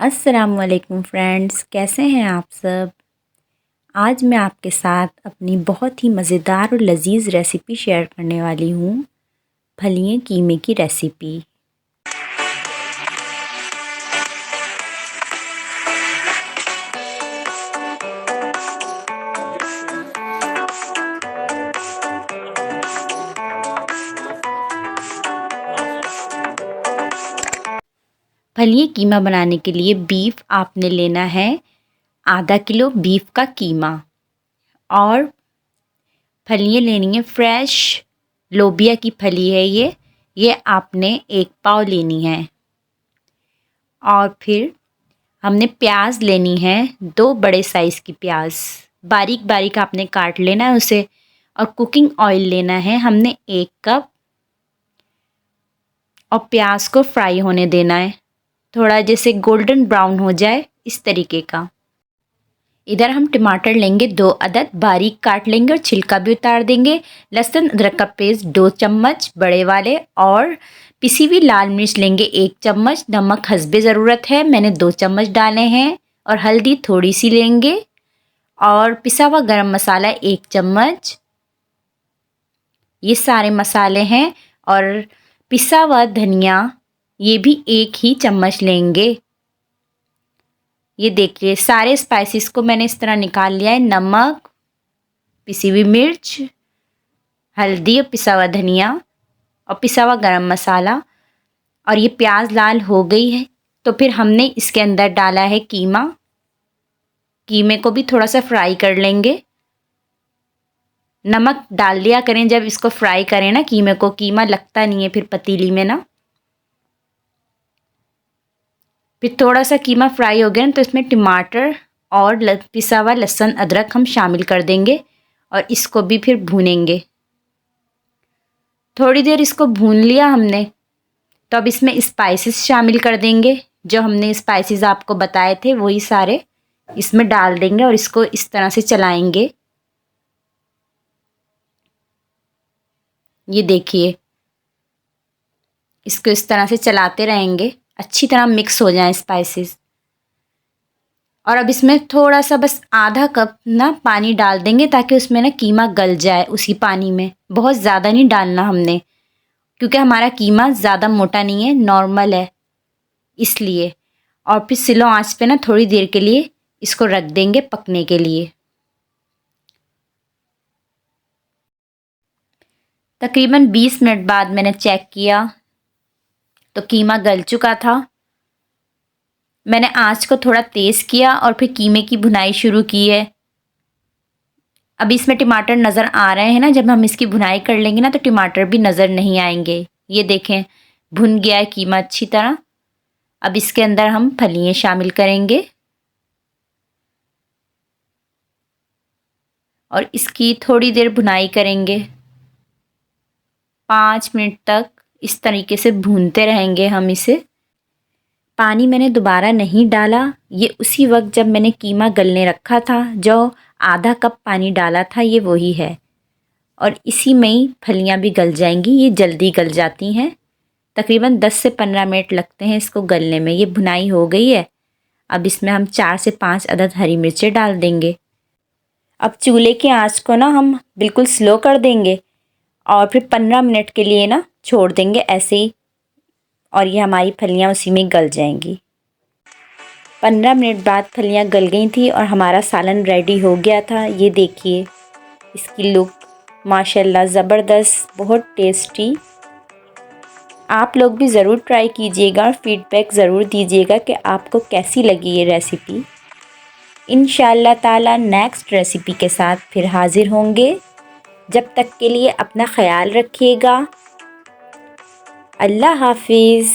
अस्सलामुअलैकुम फ्रेंड्स, कैसे हैं आप सब। आज मैं आपके साथ अपनी बहुत ही मज़ेदार और लजीज रेसिपी शेयर करने वाली हूँ। फलियाँ कीमे की रेसिपी। फलियाँ कीमा बनाने के लिए बीफ आपने लेना है आधा किलो बीफ का कीमा, और फलियाँ लेनी है फ्रेश लोबिया की फली है ये आपने 1 पाव लेनी है। और फिर हमने प्याज लेनी है 2 बड़े साइज़ की प्याज, बारीक बारीक आपने काट लेना है उसे। और कुकिंग ऑयल लेना है हमने 1 कप, और प्याज को फ्राई होने देना है, थोड़ा जैसे गोल्डन ब्राउन हो जाए इस तरीके का। इधर हम टमाटर लेंगे 2 अदद, बारीक काट लेंगे और छिलका भी उतार देंगे। लहसुन अदरक का पेस्ट 2 चम्मच बड़े वाले, और पिसी हुई लाल मिर्च लेंगे 1 चम्मच। नमक हस्बे ज़रूरत है, मैंने 2 चम्मच डाले हैं। और हल्दी थोड़ी सी लेंगे, और पिसा हुआ गरम मसाला 1 चम्मच। ये सारे मसाले हैं। और पिसा हुआ धनिया ये भी 1 ही चम्मच लेंगे। ये देखिए सारे स्पाइसेस को मैंने इस तरह निकाल लिया है। नमक, पिसी हुई मिर्च, हल्दी और पिसा हुआ धनिया और पिसा हुआ गरम मसाला। और ये प्याज लाल हो गई है, तो फिर हमने इसके अंदर डाला है कीमा। कीमे को भी थोड़ा सा फ्राई कर लेंगे। नमक डाल दिया करें जब इसको फ्राई करें ना कीमे को, कीमा लगता नहीं है फिर पतीली में ना। फिर थोड़ा सा कीमा फ्राई हो गया ना, तो इसमें टमाटर और पिसा हुआ लहसुन अदरक हम शामिल कर देंगे, और इसको भी फिर भूनेंगे। थोड़ी देर इसको भून लिया हमने, तो अब इसमें स्पाइसेस शामिल कर देंगे। जो हमने स्पाइसेस आपको बताए थे वही सारे इसमें डाल देंगे, और इसको इस तरह से चलाएंगे। ये देखिए इसको इस तरह से चलाते रहेंगे, अच्छी तरह मिक्स हो जाए स्पाइसेस। और अब इसमें थोड़ा सा बस आधा कप ना पानी डाल देंगे, ताकि उसमें ना कीमा गल जाए उसी पानी में। बहुत ज़्यादा नहीं डालना हमने, क्योंकि हमारा कीमा ज़्यादा मोटा नहीं है, नॉर्मल है इसलिए। और फिर स्लो आंच पे ना थोड़ी देर के लिए इसको रख देंगे पकने के लिए। तकरीबन 20 मिनट बाद मैंने चेक किया तो कीमा गल चुका था। मैंने आंच को थोड़ा तेज़ किया और फिर कीमे की भुनाई शुरू की है। अब इसमें टमाटर नज़र आ रहे हैं ना, जब हम इसकी भुनाई कर लेंगे ना तो टमाटर भी नज़र नहीं आएंगे। ये देखें भुन गया है कीमा अच्छी तरह। अब इसके अंदर हम फलियाँ शामिल करेंगे, और इसकी थोड़ी देर भुनाई करेंगे। 5 मिनट तक इस तरीके से भूनते रहेंगे हम इसे। पानी मैंने दोबारा नहीं डाला, ये उसी वक्त जब मैंने कीमा गलने रखा था, जो आधा कप पानी डाला था ये वही है। और इसी में ही फलियाँ भी गल जाएंगी, ये जल्दी गल जाती हैं। तकरीबन 10 से 15 मिनट लगते हैं इसको गलने में। ये भुनाई हो गई है। अब इसमें हम 4 से 5 अदद हरी मिर्चें डाल देंगे। अब चूल्हे की आंच को ना हम बिल्कुल स्लो कर देंगे, और फिर 15 मिनट के लिए ना छोड़ देंगे ऐसे ही, और ये हमारी फलियाँ उसी में गल जाएंगी। 15 मिनट बाद फलियाँ गल गई थी और हमारा सालन रेडी हो गया था। ये देखिए इसकी लुक माशाल्लाह ज़बरदस्त, बहुत टेस्टी। आप लोग भी ज़रूर ट्राई कीजिएगा और फीडबैक ज़रूर दीजिएगा कि आपको कैसी लगी ये रेसिपी। इंशाअल्लाह ताला नेक्स्ट रेसिपी के साथ फिर हाज़िर होंगे। जब तक के लिए अपना ख्याल रखिएगा। अल्लाह हाफिज़।